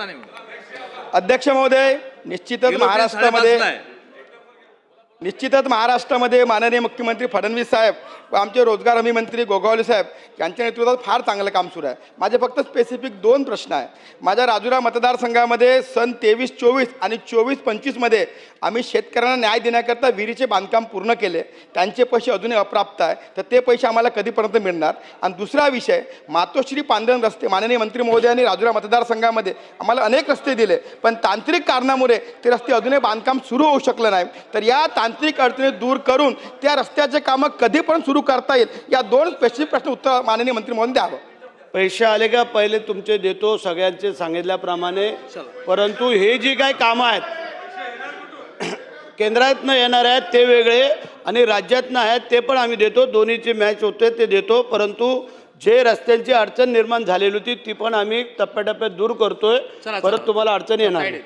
रस्ता नाही म्हणून। अध्यक्ष महोदय, निश्चितच महाराष्ट्रामध्ये माननीय मुख्यमंत्री फडणवीस साहेब व आमचे रोजगार हमी मंत्री गोगावले साहेब यांच्या नेतृत्वात फार चांगलं काम सुरू आहे। माझे फक्त स्पेसिफिक 2 प्रश्न आहे। माझ्या राजुरा मतदारसंघामध्ये सन 23-24 आणि 24-25 मध्ये आम्ही शेतकऱ्यांना न्याय देण्याकरता विहिरीचे बांधकाम पूर्ण केले, त्यांचे पैसे अजूनही अप्राप्त आहे, तर ते पैसे आम्हाला कधीपर्यंत मिळणार? आणि दुसरा विषय, मातोश्री पांढरण रस्ते माननीय मंत्री महोदयांनी राजुरा मतदारसंघामध्ये आम्हाला अनेक रस्ते दिले, पण तांत्रिक कारणामुळे ते रस्ते अजूनही बांधकाम सुरू होऊ शकलं नाही। तर या तांत्रिक अडचणी दूर करून त्या रस्त्याचे कामं कधीपर्यंत सुरू करता येईल, या 2 स्पेसिफिक प्रश्न उत्तर माननीय मंत्री महोदयांनी द्यावं। पैसे आले का पहिले तुमचे देतो सगळ्यांचे सांगितल्याप्रमाणे, परंतु हे जी काही कामं आहेत केंद्रातनं येणार आहेत ते वेगळे आणि राज्यातनं आहेत ते पण आम्ही देतो, दोन्हीची मॅच होते ते देतो। परंतु जे रस्त्यांची अडचण निर्माण झालेली होती ती पण आम्ही टप्प्याटप्प्यात दूर करतोय, परत तुम्हाला अडचण येणार नाही।